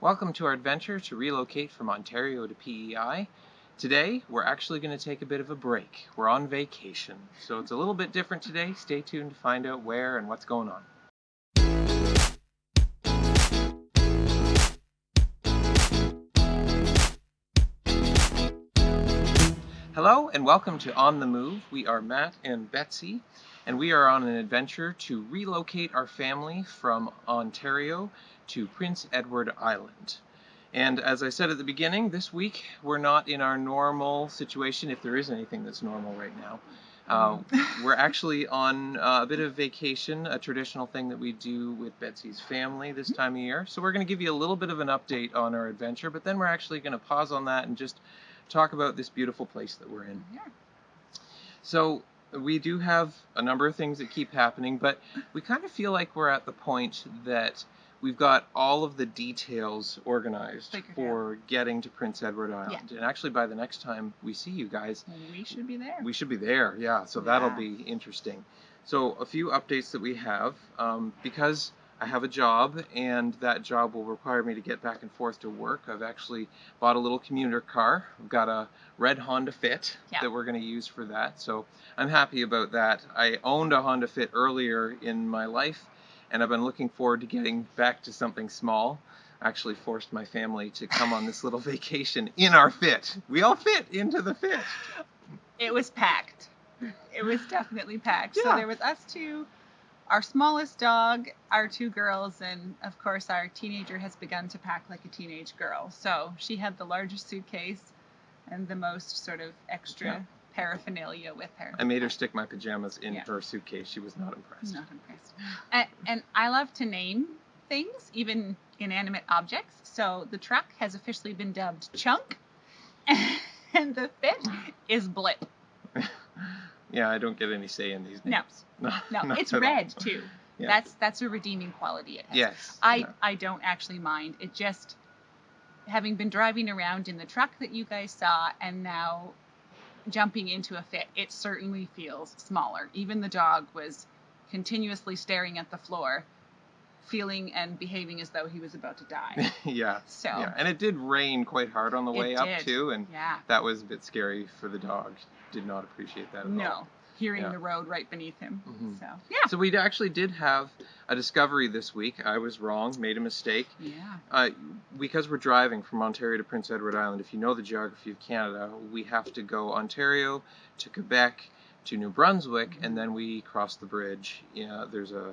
Welcome to our adventure to relocate from Ontario to PEI. Today, we're actually going to take a bit of a break. We're on vacation, so it's a little bit different today. Stay tuned to find out where and what's going on. Hello and welcome to On the Move. We are Matt and Betsy, and we are on an adventure to relocate our family from Ontario to Prince Edward Island. And as I said at the beginning, this week we're not in our normal situation, if there is anything that's normal right now. We're actually on a bit of vacation, a traditional thing that we do with Betsy's family this time of year. So we're going to give you a little bit of an update on our adventure, but then we're actually going to pause on that and just talk about this beautiful place that we're in. Yeah. So we do have a number of things that keep happening, but we kind of feel like we're at the point that we've got all of the details organized for getting to Prince Edward Island. Yeah. And actually by the next time we see you guys, we should be there. We should be there, yeah. So that'll be interesting. So a few updates that we have, because I have a job and that job will require me to get back and forth to work. I've actually bought a little commuter car. I've got a red Honda Fit that we're going to use for that. So I'm happy about that. I owned a Honda Fit earlier in my life, and I've been looking forward to getting back to something small. I actually forced my family to come on this little vacation in our Fit. We all fit into the Fit. It was packed. It was definitely packed. Yeah. So there was us two, our smallest dog, our two girls, and of course our teenager has begun to pack like a teenage girl. So she had the largest suitcase and the most sort of extra paraphernalia with her. I made her stick my pajamas in her suitcase. She was not impressed. Not impressed. And I love to name things, even inanimate objects. So the truck has officially been dubbed Chunk, and the Fit is Blip. Yeah, I don't get any say in these names. No, it's red too. Yeah. That's a redeeming quality it has. Yes. I don't actually mind. It just, having been driving around in the truck that you guys saw and now jumping into a Fit, it certainly feels smaller. Even the dog was continuously staring at the floor, feeling and behaving as though he was about to die. So. Yeah, and it did rain quite hard on the way up too, and that was a bit scary for the dog. Did not appreciate that at all. No, hearing the road right beneath him. Mm-hmm. So we actually did have a discovery this week. I was wrong, made a mistake. Because we're driving from Ontario to Prince Edward Island, if you know the geography of Canada, we have to go Ontario to Quebec to New Brunswick, and then we cross the bridge. There's a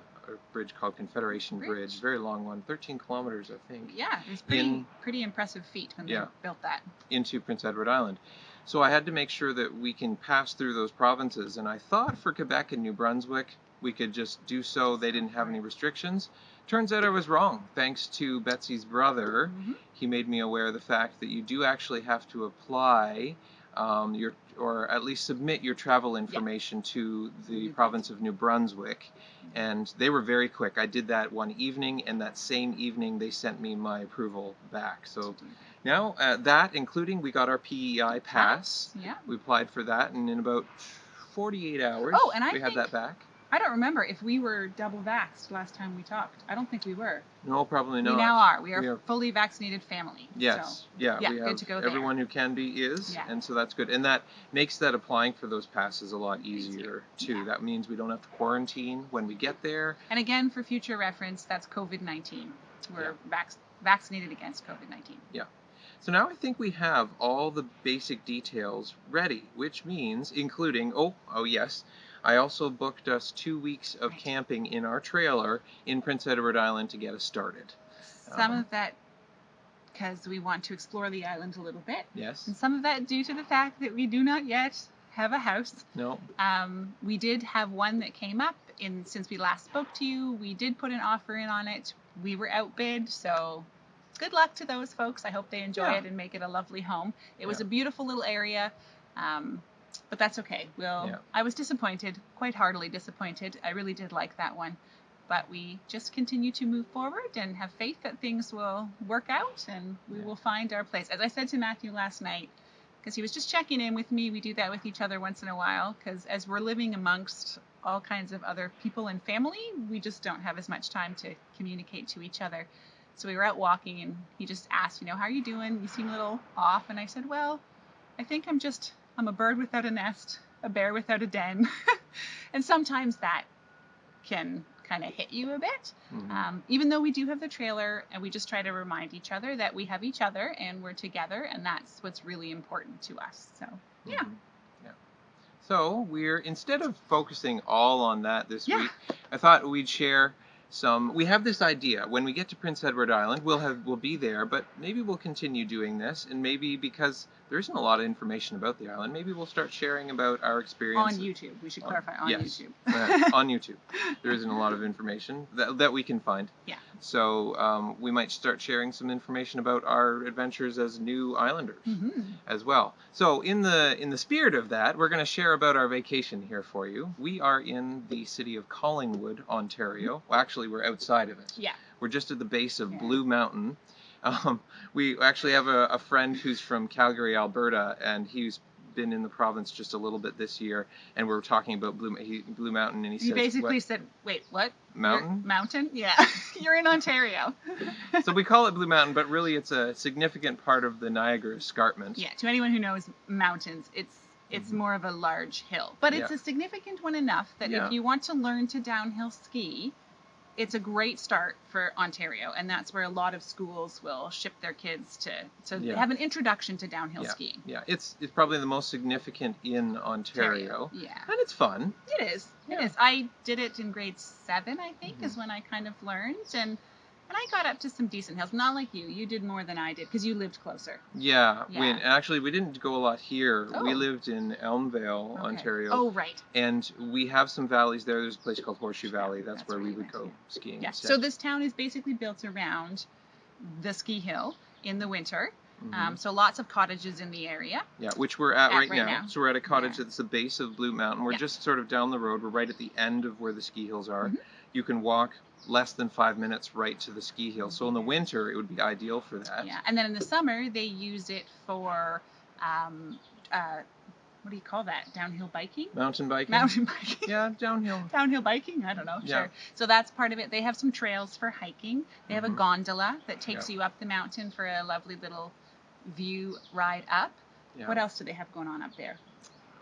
bridge called Confederation Bridge, very long one, 13 kilometers, I think. Yeah, it's pretty impressive feat when they built that. Into Prince Edward Island. So I had to make sure that we can pass through those provinces, and I thought for Quebec and New Brunswick we could just do so. They didn't have any restrictions. Turns out I was wrong. Thanks to Betsy's brother, he made me aware of the fact that you do actually have to apply or at least submit your travel information to the province of New Brunswick, and they were very quick. I did that one evening, and that same evening they sent me my approval back. So now that, including we got our PEI pass. We applied for that, and in about 48 hours we had that back. I don't remember if we were double vaxxed last time we talked. I don't think we were. No, probably not. We now are. We are a fully vaccinated family. Yes. So, we have good to go there. Everyone who can be is, and so that's good. And that makes that applying for those passes a lot easier, too. That means we don't have to quarantine when we get there. And again, for future reference, that's COVID-19. We're vaccinated against COVID-19. Yeah. So now I think we have all the basic details ready, which means including, I also booked us 2 weeks of camping in our trailer in Prince Edward Island to get us started. Some of that because we want to explore the island a little bit. Yes. And some of that due to the fact that we do not yet have a house. No. We did have one that came up since we last spoke to you. We did put an offer in on it. We were outbid, so good luck to those folks. I hope they enjoy it and make it a lovely home. It was a beautiful little area. But that's okay. I was disappointed, quite heartily disappointed. I really did like that one. But we just continue to move forward and have faith that things will work out and we will find our place. As I said to Matthew last night, because he was just checking in with me, we do that with each other once in a while, because as we're living amongst all kinds of other people and family, we just don't have as much time to communicate to each other. So we were out walking, and he just asked, how are you doing? You seem a little off. And I said, well, I think I'm a bird without a nest, a bear without a den. And sometimes that can kind of hit you a bit, even though we do have the trailer, and we just try to remind each other that we have each other and we're together, and that's what's really important to us. So, yeah. Yeah. So instead of focusing all on that this week, I thought we'd share we have this idea. When we get to Prince Edward Island, we'll be there, but maybe we'll continue doing this, and maybe because there isn't a lot of information about the island, maybe we'll start sharing about our experience. On YouTube. We should clarify, on YouTube. On YouTube. There isn't a lot of information that we can find. Yeah. So we might start sharing some information about our adventures as new islanders as well. So in the spirit of that, we're going to share about our vacation here for you. We are in the city of Collingwood, Ontario. Well, actually, we're outside of it. Yeah. We're just at the base of Blue Mountain. We actually have a friend who's from Calgary, Alberta, and he's been in the province just a little bit this year, and we're talking about Blue Mountain, and he says, basically said, wait, what? Mountain? Mountain? Yeah. You're in Ontario. So we call it Blue Mountain, but really it's a significant part of the Niagara Escarpment. Yeah, to anyone who knows mountains, it's more of a large hill. But it's a significant one enough that if you want to learn to downhill ski, it's a great start for Ontario, and that's where a lot of schools will ship their kids to have an introduction to downhill skiing. Yeah, it's probably the most significant in Ontario. Yeah. And it's fun. It is. It is. I did it in grade 7, I think, is when I kind of learned, and I got up to some decent hills. Not like you. You did more than I did because you lived closer. Yeah. We didn't go a lot here. Oh. We lived in Elmvale, Ontario. Oh, right. And we have some valleys there. There's a place called Horseshoe Valley. That's where we would go skiing. Yeah. Instead. So this town is basically built around the ski hill in the winter. So lots of cottages in the area. Yeah, which we're at right now. So we're at a cottage Yeah. that's the base of Blue Mountain. We're just sort of down the road. We're right at the end of where the ski hills are. You can walk less than 5 minutes right to the ski hill. So in the winter, it would be ideal for that. Yeah, and then in the summer, they use it for, what do you call that? Downhill biking? Mountain biking? Mountain biking. Yeah, downhill. Downhill biking? I don't know. Yeah. Sure. So that's part of it. They have some trails for hiking. They have a gondola that takes you up the mountain for a lovely little view ride up. Yeah. What else do they have going on up there?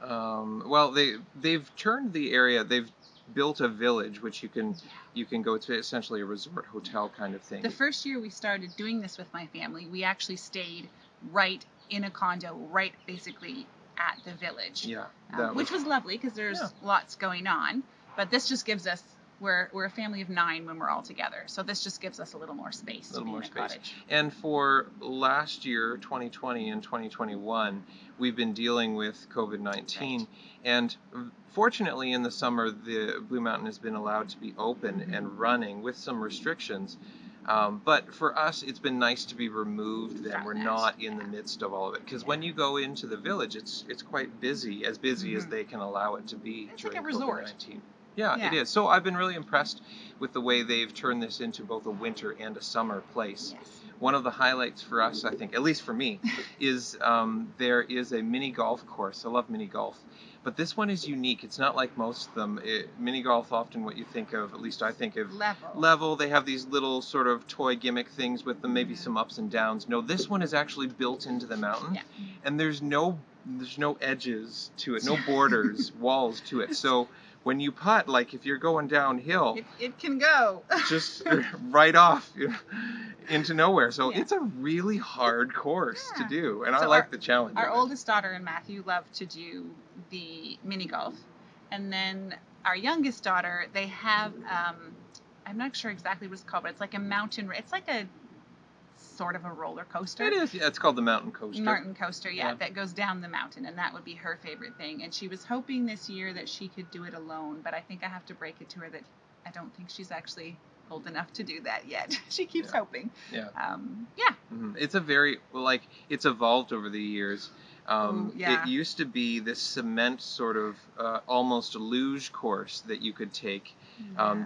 Well, they've turned the area. They've built a village which you can go to, essentially a resort hotel kind of thing. The first year we started doing this with my family, we actually stayed right in a condo, right basically at the village. Yeah, which was lovely because there's lots going on. But this just gives us, we're a family of 9 when we're all together, so this just gives us a little more space. Cottage. And for last year, 2020 and 2021, we've been dealing with COVID-19, and fortunately in the summer, the Blue Mountain has been allowed to be open and running with some restrictions. But for us, it's been nice to be removed then. We're not in the midst of all of it. Because when you go into the village, it's quite busy as they can allow it to be during like a resort. COVID-19. Yeah, it is. So I've been really impressed with the way they've turned this into both a winter and a summer place. Yes. One of the highlights for us, I think, at least for me, is there is a mini golf course. I love mini golf. But this one is unique. It's not like most of them. Mini golf, often what you think of, at least I think of, level. They have these little sort of toy gimmick things with them, maybe some ups and downs. No, this one is actually built into the mountain, and there's no edges to it, no borders, walls to it. So when you putt, like if you're going downhill, it can go just right off into nowhere. So it's a really hard course to do, and so I like the challenge. Our oldest daughter and Matthew love to do the mini golf, and then our youngest daughter, they have I'm not sure exactly what it's called, but it's like a mountain. It's like a sort of a roller coaster. It is. Yeah, it's called the mountain coaster. Mountain coaster, that goes down the mountain, and that would be her favorite thing. And she was hoping this year that she could do it alone, but I think I have to break it to her that I don't think she's actually old enough to do that yet. She keeps hoping. Yeah. It's a very, it's evolved over the years. It used to be this cement sort of almost luge course that you could take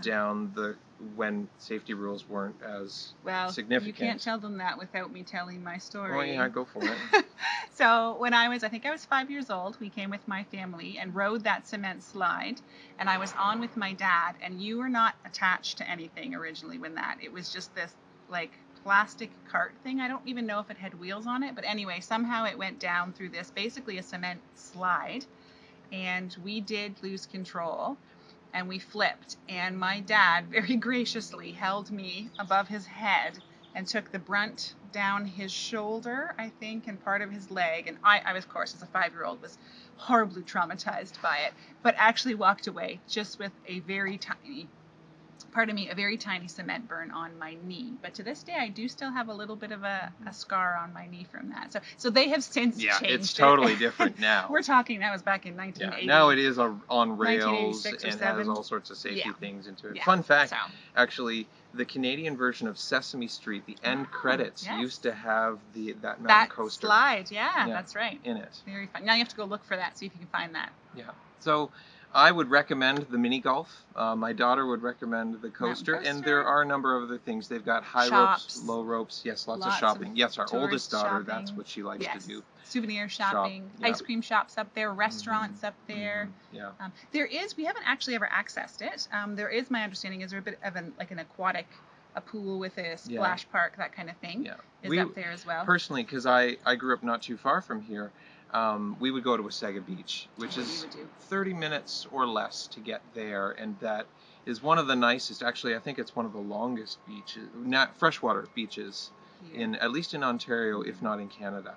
down when safety rules weren't as significant. You can't tell them that without me telling my story. Oh yeah, go for it. So when I was 5 years old, we came with my family and rode that cement slide, and I was on with my dad, and you were not attached to anything originally it was just this plastic cart thing. I don't even know if it had wheels on it, but anyway, somehow it went down through this, basically a cement slide, and we did lose control, and we flipped, and my dad very graciously held me above his head and took the brunt down his shoulder, I think, and part of his leg. And I was, of course, as a 5-year-old, was horribly traumatized by it, but actually walked away just with a very tiny, a very tiny cement burn on my knee. But to this day, I do still have a little bit of a scar on my knee from that. So they have since changed. Yeah, it's totally different now. We're talking, that was back in 1980. Yeah, now it is on rails and 1986 or has 7. all sorts of safety things into it. Yeah. Fun fact, So. actually, the Canadian version of Sesame Street, the end credits, yes. used to have that mountain That coaster slide, yeah, that's right. in it. Very fun. Now you have to go look for that, see if you can find that. Yeah. So I would recommend the mini golf. My daughter would recommend the coaster, and there are a number of other things. They've got high ropes, low ropes. Yes, lots of shopping. Yes, our oldest daughter, that's what she likes to do. Souvenir shopping, ice cream shops up there, restaurants up there. Yeah. There is, we haven't actually ever accessed it. There is, my understanding, is there a bit of an aquatic, a pool with a splash park, that kind of thing, is up there as well. Personally, because I grew up not too far from here, we would go to Wasaga Beach, which is 30 minutes or less to get there, and that is one of the nicest, actually I think it's one of the longest beaches, freshwater beaches, at least in Ontario, if not in Canada.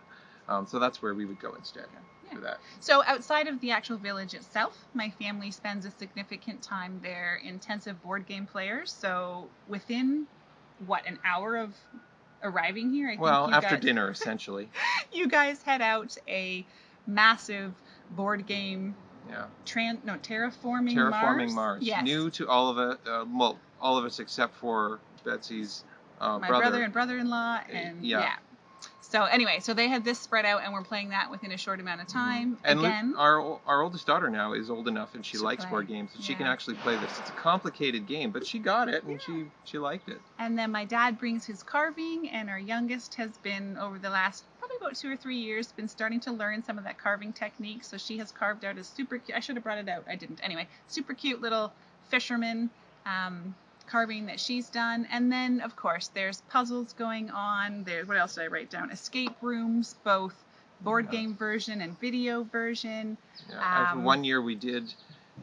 So that's where we would go instead for that. So outside of the actual village itself, my family spends a significant time there, intensive board game players. So within, an hour of arriving here? I think after dinner, essentially. You guys head out a massive board game. Terraforming Mars. Yes. New to all of it. All of us except for Betsy's my brother and brother-in-law, and So anyway, so they had this spread out, and we're playing that within a short amount of time. And again, our oldest daughter now is old enough, and she likes board games, and she can actually play this. It's a complicated game, but she got it, and she liked it. And then my dad brings his carving, and our youngest has been, over the last probably about 2 or 3 years, been starting to learn some of that carving technique. So she has carved out a super cute, I should have brought it out, I didn't. Anyway, super cute little fisherman carving that she's done. And then, of course, there's puzzles going on. What else did I write down? Escape rooms, both board game version and video version. Yeah. One year we did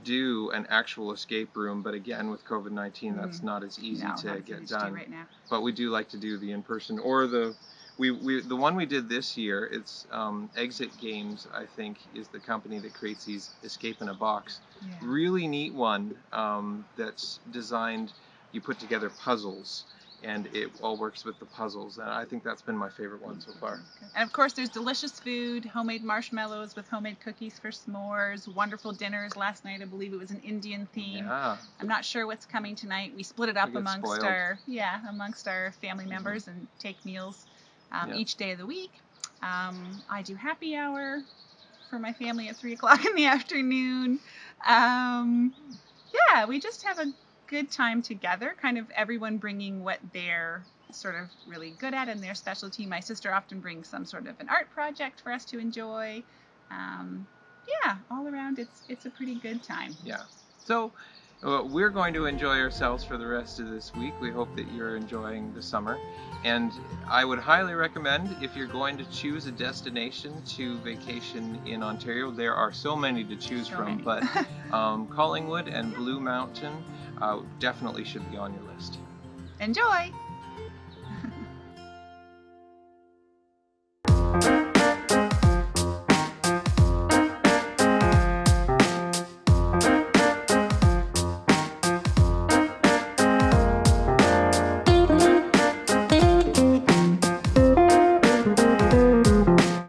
do an actual escape room, but again, with COVID-19, that's not as easy to get done. Right now. But we do like to do the in-person, or the one we did this year. It's Exit Games, I think, is the company that creates these escape in a box. Really neat one that's designed. You put together puzzles, and it all works with the puzzles, and I think that's been my favorite one so far. And of course, there's delicious food, homemade marshmallows with homemade cookies for s'mores, wonderful dinners. Last night, I believe it was an Indian theme. Yeah. I'm not sure what's coming tonight. We split it up amongst our family members and take meals each day of the week. I do happy hour for my family at 3 o'clock in the afternoon. We just have a good time together, kind of everyone bringing what they're sort of really good at and their specialty. My sister often brings some sort of an art project for us to enjoy. All around it's a pretty good time. Yeah. So we're going to enjoy ourselves for the rest of this week. We hope that you're enjoying the summer, and I would highly recommend, if you're going to choose a destination to vacation in Ontario, there are so many to choose from, but Collingwood and Blue Mountain definitely should be on your list. Enjoy!